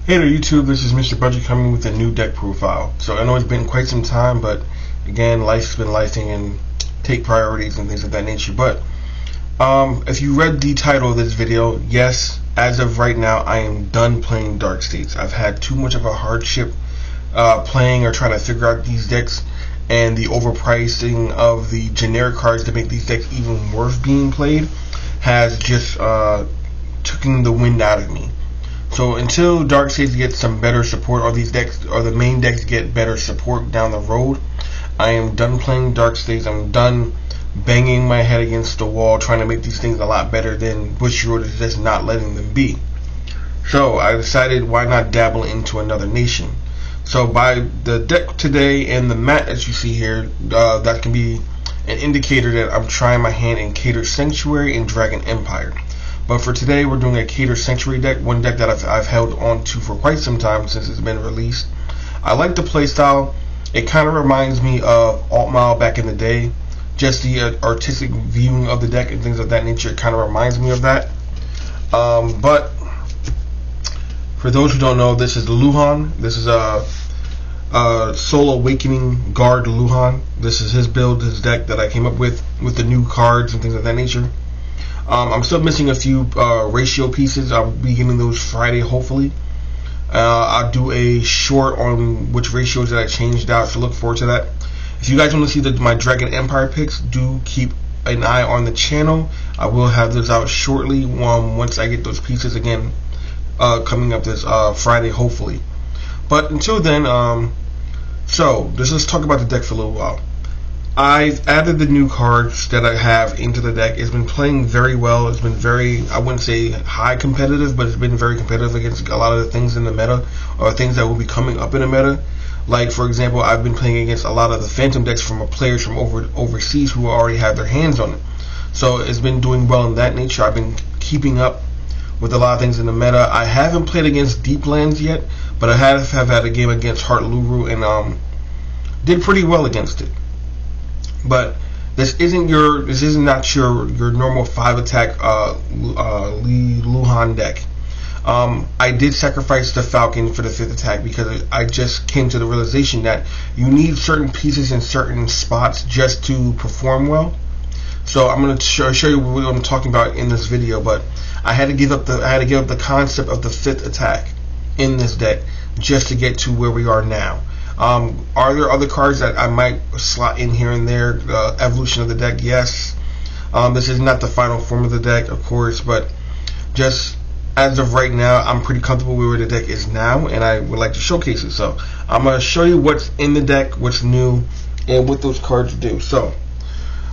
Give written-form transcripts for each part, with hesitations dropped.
Hey there YouTube, this is Mr. Budget coming with a new deck profile. So I know it's been quite some time, but again, life's been lifing and take priorities and things of that nature. But if you read the title of this video, yes, as of right now, I am done playing Dark States. I've had too much of a hardship playing or trying to figure out these decks, and the overpricing of the generic cards to make these decks even worth being played has just taken the wind out of me. So until Dark States gets some better support, or these decks, or the main decks get better support down the road, I am done playing Dark States. I'm done banging my head against the wall trying to make these things a lot better than Bushiroad is just not letting them be. So I decided, why not dabble into another nation? So by the deck today and the mat that you see here, that can be an indicator that I'm trying my hand in Keter Sanctuary and Dragon Empire. But for today, we're doing a Keter Sanctuary deck, one deck that I've held on to for quite some time since it's been released. I like the playstyle. It kind of reminds me of Altmile back in the day. Just the artistic viewing of the deck and things of that nature, it kind of reminds me of that. But for those who don't know, this is Luhan. This is a Soul Awakening Guard Luhan. This is his build, his deck that I came up with the new cards and things of that nature. I'm still missing a few ratio pieces. I'll be getting those Friday, hopefully. I'll do a short on which ratios that I changed out, so look forward to that. If you guys want to see my Dragon Empire picks, do keep an eye on the channel. I will have those out shortly once I get those pieces again, coming up this Friday, hopefully. But until then, so let's talk about the deck for a little while. I've added the new cards that I have into the deck. It's been playing very well. It's been very, I wouldn't say high competitive, but it's been very competitive against a lot of the things in the meta, or things that will be coming up in the meta. Like, for example, I've been playing against a lot of the Phantom decks from players from overseas who already have their hands on it. So it's been doing well in that nature. I've been keeping up with a lot of things in the meta. I haven't played against Deep Lands yet, but I have had a game against Heart Luru and did pretty well against it. But this isn't not your normal 5-attack Luhan deck. I did sacrifice the Falcon for the 5th attack because I just came to the realization that you need certain pieces in certain spots just to perform well. So I'm going to show you what I'm talking about in this video. But I had to give up the concept of the 5th attack in this deck just to get to where we are now. Are there other cards that I might slot in here and there? Evolution of the deck, yes. This is not the final form of the deck, of course, but just as of right now, I'm pretty comfortable with where the deck is now, and I would like to showcase it. So I'm going to show you what's in the deck, what's new, and what those cards do. So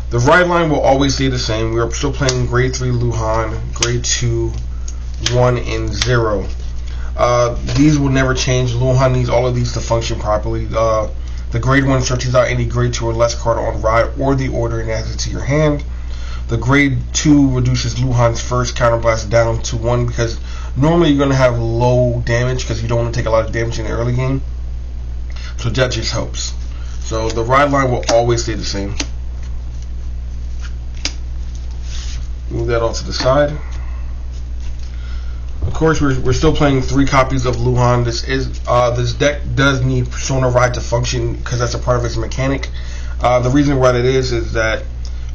the ride line will always stay the same. We're still playing Grade 3 Luhan, Grade 2, 1, and 0. These will never change. Luhan needs all of these to function properly. The Grade 1 searches out any Grade 2 or less card on ride or the order and adds it to your hand. The Grade 2 reduces Luhan's first counterblast down to 1 because normally you're going to have low damage because you don't want to take a lot of damage in the early game. So that just helps. So the ride line will always stay the same. Move that off to the side. Of course, we're still playing 3 copies of Luhan. This deck does need Persona Ride to function because that's a part of its mechanic. The reason why that is that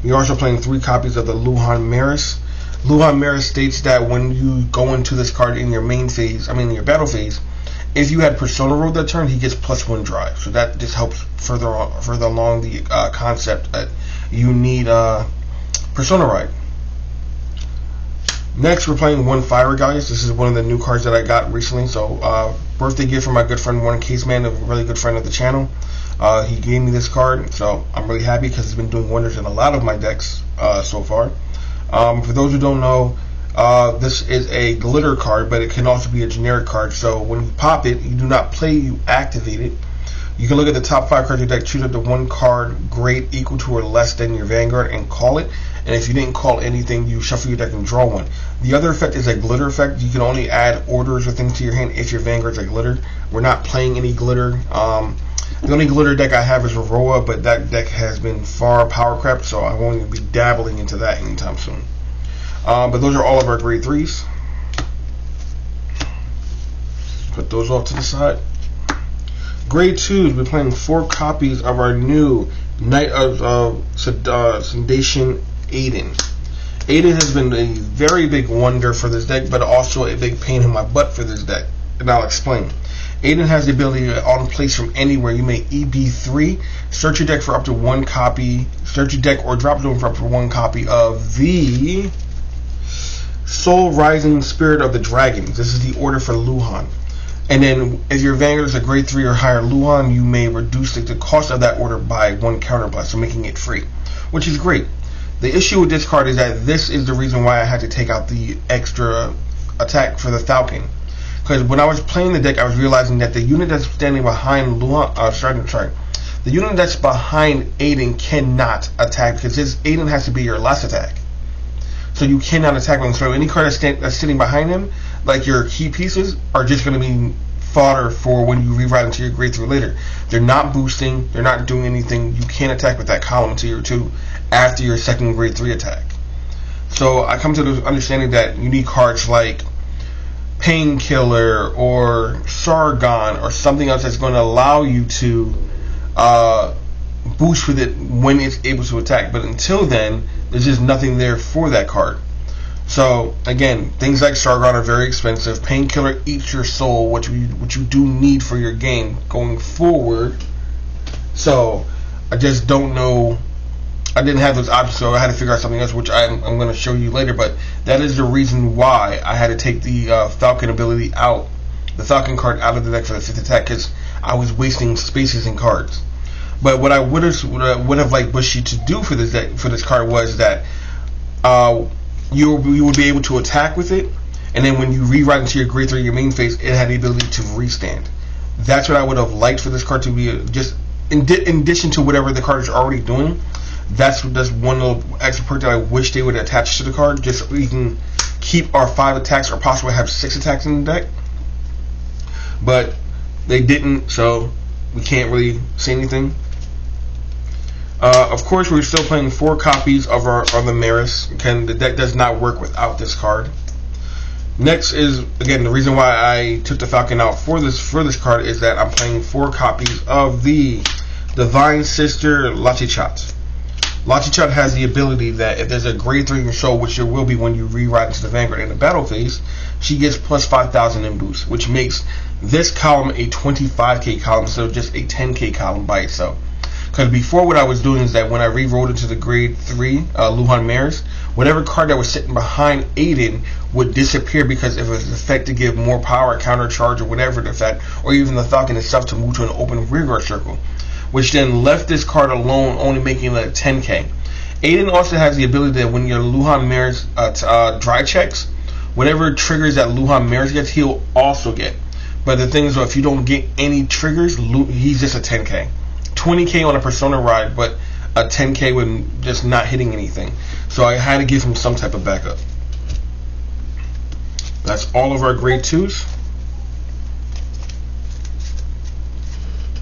we're also playing 3 copies of the Luhan Maris. Luhan Maris states that when you go into this card in your main phase, in your battle phase, if you had Persona Road that turn, he gets +1 drive. So that just helps further along the concept that you need Persona Ride. Next, we're playing 1 Fire Guys. This is one of the new cards that I got recently. So, birthday gift from my good friend Warren Caseman, a really good friend of the channel. He gave me this card, so I'm really happy because it's been doing wonders in a lot of my decks so far. For those who don't know, this is a glitter card, but it can also be a generic card. So when you pop it, you do not play, you activate it. You can look at the top 5 cards of your deck, choose up the 1 card grade equal to or less than your Vanguard, and call it. And if you didn't call anything, you shuffle your deck and draw 1. The other effect is a glitter effect. You can only add orders or things to your hand if your Vanguards are glittered. We're not playing any glitter. The only glitter deck I have is Aurora, but that deck has been far power crept, so I won't even be dabbling into that anytime soon. But those are all of our grade 3s. Put put those off to the side. Grade 2s, we're playing 4 copies of our new Knight of Sedation Aiden. Aiden has been a very big wonder for this deck, but also a big pain in my butt for this deck, and I'll explain. Aiden has the ability to on place from anywhere. You may EB3, search your deck for up to 1 copy, search your deck or drop zone for up to 1 copy of the Soul Rising Spirit of the Dragons. This is the order for Luhan. And then, if your Vanguard is a grade 3 or higher Luhan, you may reduce the cost of that order by 1 counterblast, so making it free, which is great. The issue with this card is that this is the reason why I had to take out the extra attack for the Falcon. Because when I was playing the deck, I was realizing that the unit that's standing behind Luhan, the unit that's behind Aiden cannot attack, because his Aiden has to be your last attack. So you cannot attack him. So any card that's sitting behind him, like your key pieces, are just going to be fodder for when you rewrite into your grade 3 later. They're not boosting, they're not doing anything. You can't attack with that column until your 2 after your second grade 3 attack. So I come to the understanding that you need cards like Painkiller or Sargon or something else that's going to allow you to boost with it when it's able to attack. But until then, there's just nothing there for that card. So again, things like Sargon are very expensive. Painkiller eats your soul, which you do need for your game going forward. So I just don't know. I didn't have those options, so I had to figure out something else, which I'm going to show you later. But that is the reason why I had to take the Falcon ability out, the Falcon card out of the deck for the 5th attack, because I was wasting spaces in cards. But what I would have liked Bushy to do for this deck, for this card, was that you would be able to attack with it, and then when you rewrite into your grade 3, your main phase, it had the ability to restand. That's what I would have liked for this card to be, just in addition to whatever the card is already doing. That's one little extra perk that I wish they would attach to the card, just so we can keep our 5 attacks or possibly have 6 attacks in the deck. But they didn't, so we can't really say anything. Of course, we're still playing 4 copies of the Maris. The deck does not work without this card. Next is, again, the reason why I took the Falcon out for this card is that I'm playing 4 copies of the Divine Sister Lachichat. Lachichat has the ability that if there's a grade 3 in your show, which there will be when you rewrite into the Vanguard in the battle phase, she gets plus 5,000 in boost, which makes this column a 25k column instead of just a 10k column by itself. Because before, what I was doing is that when I rewrote into the grade 3 Luhan Maris, whatever card that was sitting behind Aiden would disappear because of its effect to give more power, counter charge, or whatever the effect, or even the Falcon itself to move to an open rearguard circle, which then left this card alone, only making it a 10k. Aiden also has the ability that when your Luhan Maris dry checks, whatever triggers that Luhan Maris gets, he'll also get. But the thing is, if you don't get any triggers, he's just a 10k. 20k on a Persona ride, but a 10k when just not hitting anything. So I had to give him some type of backup. That's all of our grade 2s.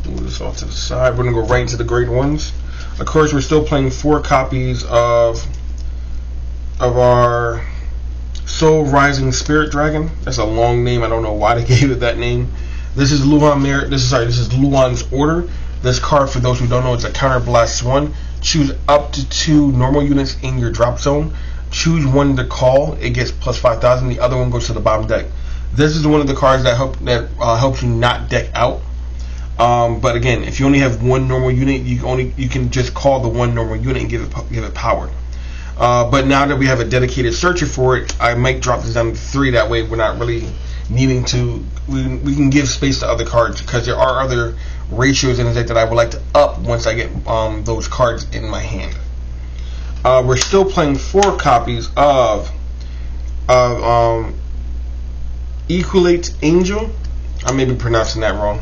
Move this off to the side. We're going to go right into the grade 1s. Of course, we're still playing 4 copies of our Soul Rising Spirit Dragon. That's a long name. I don't know why they gave it that name. This is this is Luan's order. This card, for those who don't know, it's a counter blast 1. Choose up to 2 normal units in your drop zone. Choose one to call. It gets plus 5,000. The other one goes to the bottom deck. This is one of the cards that helps you not deck out. But again, if you only have 1 normal unit, you can just call the 1 normal unit and give it power. But now that we have a dedicated searcher for it, I might drop this down to 3. That way, we're not really needing to. We can give space to other cards, because there are other ratios in the deck that I would like to up once I get those cards in my hand. We're still playing 4 copies of Equalate Angel. I may be pronouncing that wrong.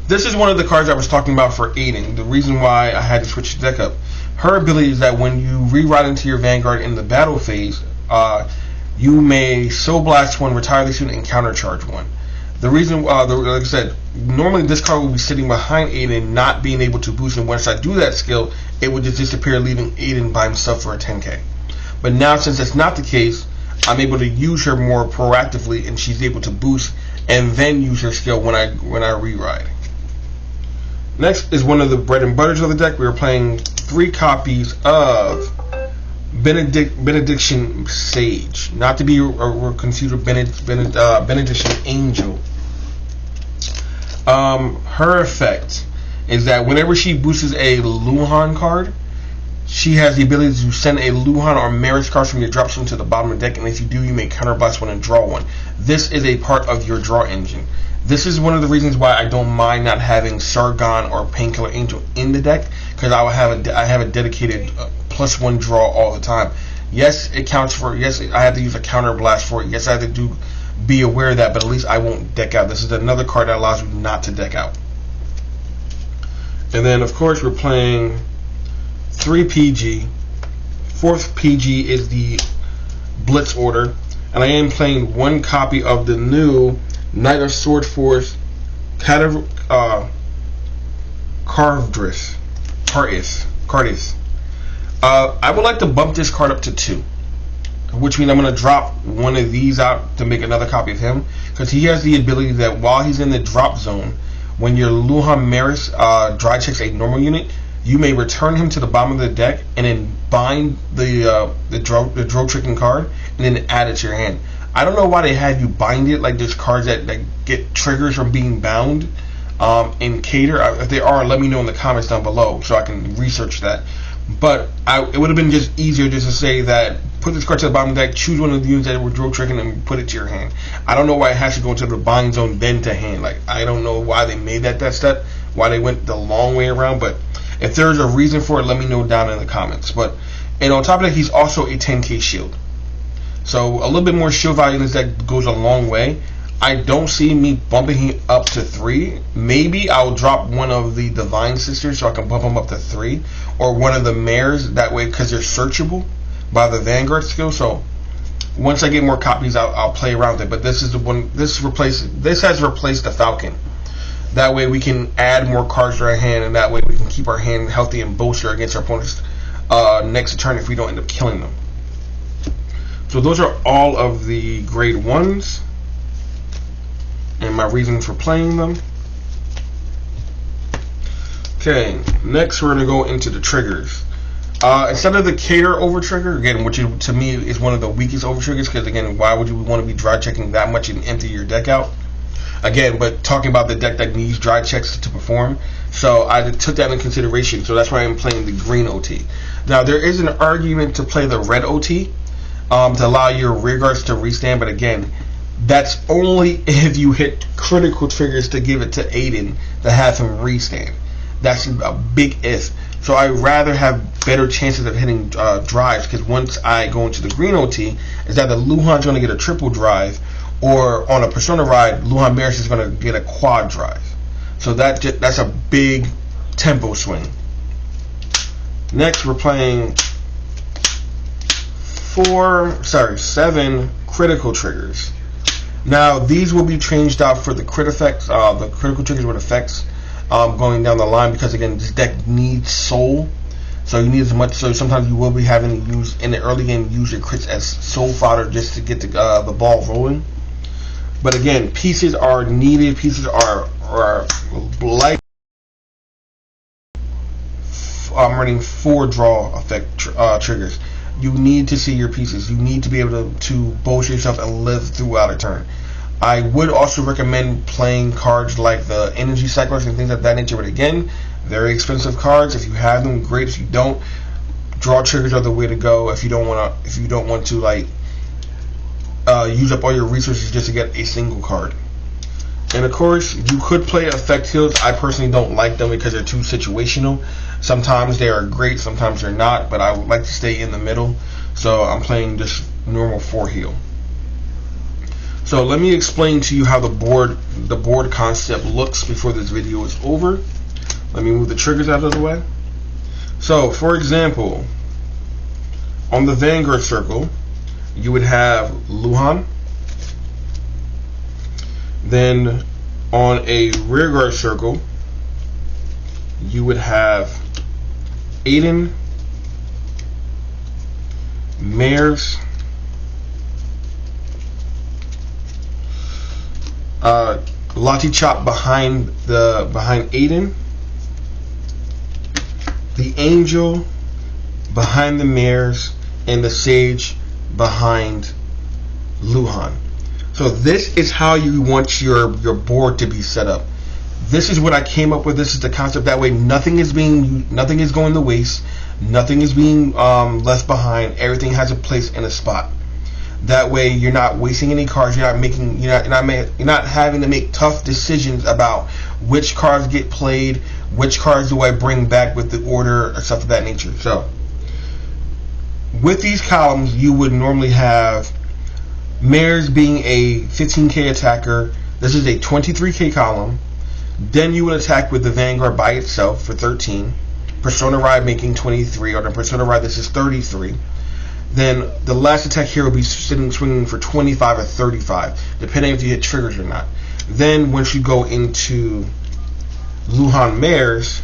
This is one of the cards I was talking about for Aiden. The reason why I had to switch the deck up. Her ability is that when you rewrite into your Vanguard in the battle phase, you may Soul Blast 1, retire this unit, and counter charge 1. The reason, like I said, normally this card will be sitting behind Aiden, not being able to boost, and once I do that skill, it would just disappear, leaving Aiden by himself for a 10k. But now, since that's not the case, I'm able to use her more proactively, and she's able to boost and then use her skill when I re-ride. Next is one of the bread and butters of the deck. We are playing 3 copies of Benediction Sage, not to be confused with Benediction Angel. Her effect is that whenever she boosts a Luhan card, she has the ability to send a Luhan or Maris card from your drop zone to the bottom of the deck, and if you do, you may counterblast one and draw one. This is a part of your draw engine. This is one of the reasons why I don't mind not having Sargon or Painkiller Angel in the deck, because I have a dedicated +1 draw all the time. Yes, it counts for. Yes, I have to use a counter blast for it. Yes, I have to be aware of that, but at least I won't deck out. This is another card that allows you not to deck out. And then, of course, we're playing 3 PG. 4th PG is the Blitz order, and I am playing 1 copy of the new Knight of Sword Force Cardis. I would like to bump this card up to 2, which means I'm going to drop one of these out to make another copy of him, because he has the ability that while he's in the drop zone, when your Luhan Maris dry checks a normal unit, you may return him to the bottom of the deck and then bind the draw tricking card and then add it to your hand. I don't know why they had you bind it. Like, there's cards that get triggers from being bound in Keter. If they are, let me know in the comments down below so I can research that. But it would have been just easier just to say that put this card to the bottom of the deck, choose one of the units that were draw tricking, and put it to your hand. I don't know why it has to go into the bind zone then to hand. Like, I don't know why they made that step, why they went the long way around. But if there's a reason for it, let me know down in the comments. But and on top of that, he's also a 10k shield. So a little bit more shield value in this deck goes a long way. I don't see me bumping him up to 3. Maybe I'll drop one of the Divine Sisters so I can bump him up to 3, or one of the Mares, that way, because they're searchable by the Vanguard skill. So once I get more copies, I'll play around with it. But this is the one. This has replaced the Falcon. That way we can add more cards to our hand, and that way we can keep our hand healthy and bolster against our opponents next turn if we don't end up killing them. So those are all of the grade 1s and my reasons for playing them. Okay, next we're going to go into the triggers. Instead of the Keter over trigger, again, which to me is one of the weakest over triggers, because again, why would you want to be dry checking that much and empty your deck out? Again, but talking about the deck that needs dry checks to perform, so I took that in consideration. So that's why I'm playing the green OT. Now there is an argument to play the red OT to allow your rear guards to restand, but again, that's only if you hit critical triggers to give it to Aiden to have him restand. That's a big if. So I'd rather have better chances of hitting drives, because once I go into the green OT, is that the Luhan's going to get a triple drive, or on a Persona ride, Luhan Maris is going to get a quad drive. So that's a big tempo swing. Next, we're playing 7 critical triggers. Now these will be changed out for the crit effects, the critical triggers with effects going down the line, because again, this deck needs soul, so you need as much. So sometimes you will be having to use in the early game, use your crits as soul fodder just to get the ball rolling. But again, pieces are needed. Pieces are like I'm running 4 draw effect triggers. You need to see your pieces. You need to be able to bolster yourself and live throughout a turn. I would also recommend playing cards like the energy cyclers and things of that nature, but again, very expensive cards. If you have them, great. If you don't, draw triggers are the way to go. If you don't want to like use up all your resources just to get a single card. And of course, you could play effect heals. I personally don't like them because they're too situational. Sometimes they are great, sometimes they're not, but I would like to stay in the middle. So I'm playing just normal 4 heal. So let me explain to you how the board concept looks before this video is over. Let me move the triggers out of the way. So for example, on the Vanguard circle, you would have Luhan. Then on a rearguard circle, you would have Aiden, Mares, Lottie Chop behind Aiden, the Angel behind the Mares, and the Sage behind Luhan. So this is how you want your board to be set up. This is what I came up with. This is the concept. That way, nothing is going to waste. Nothing is being left behind. Everything has a place and a spot. That way, you're not wasting any cards. You're not having to make tough decisions about which cards get played, which cards do I bring back with the order, or stuff of that nature. So, with these columns, you would normally have Mares being a 15k attacker. This is a 23k column. Then you would attack with the Vanguard by itself for 13. Persona Ride making 23, or the Persona Ride, this is 33. Then the last attack here will be swinging for 25 or 35, depending if you hit triggers or not. Then once you go into Luhan Mares,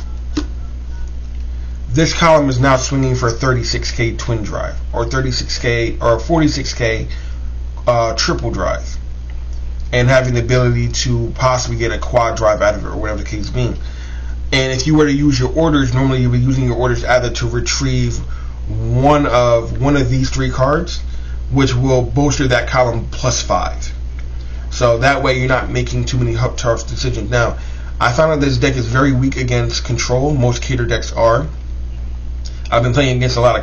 this column is now swinging for 36k twin drive, or 36k or 46k triple drive, and having the ability to possibly get a quad drive out of it, or whatever the case being. And if you were to use your orders, normally you'll be using your orders either to retrieve one of these 3 cards, which will bolster that column +5. So that way you're not making too many tough decisions. Now, I found out this deck is very weak against control. Most Keter decks are. I've been playing against a lot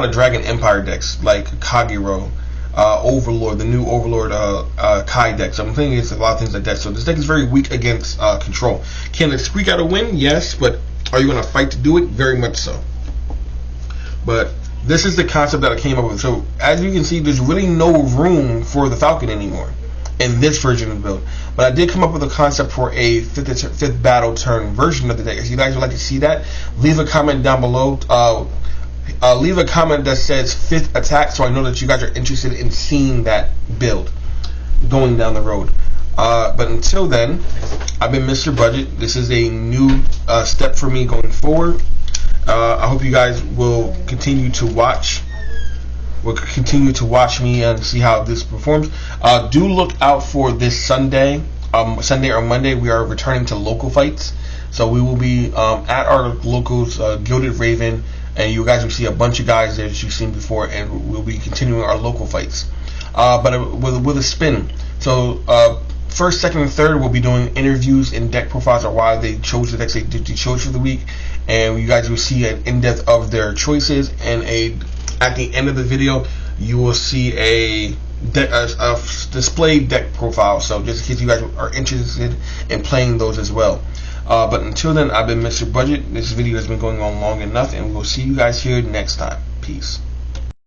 of Dragon Empire decks like Kagero, Overlord, the new Overlord Kai deck. So I'm playing against a lot of things like that. So this deck is very weak against control. Can it squeak out a win? Yes, but are you going to fight to do it? Very much so. But this is the concept that I came up with. So as you can see, there's really no room for the Falcon anymore in this version of the build. But I did come up with a concept for a fifth battle turn version of the deck. If you guys would like to see that, leave a comment down below. Leave a comment that says 5th attack, so I know that you guys are interested in seeing that build going down the road. But until then, I've been Mr. Budget. This is a new step for me going forward. I hope you guys will continue to watch. Me and see how this performs. Do look out for this Sunday or Monday. We are returning to local fights, so we will be at our locals, Gilded Raven, and you guys will see a bunch of guys there that you've seen before, and we'll be continuing our local fights, but with a spin. So first, second, and third, we'll be doing interviews and deck profiles, or why they chose the decks they chose for the week, and you guys will see an in-depth of their choices, and at the end of the video, you will see a displayed deck profile. So just in case you guys are interested in playing those as well. But until then, I've been Mr. Budget. This video has been going on long enough, and we'll see you guys here next time. Peace.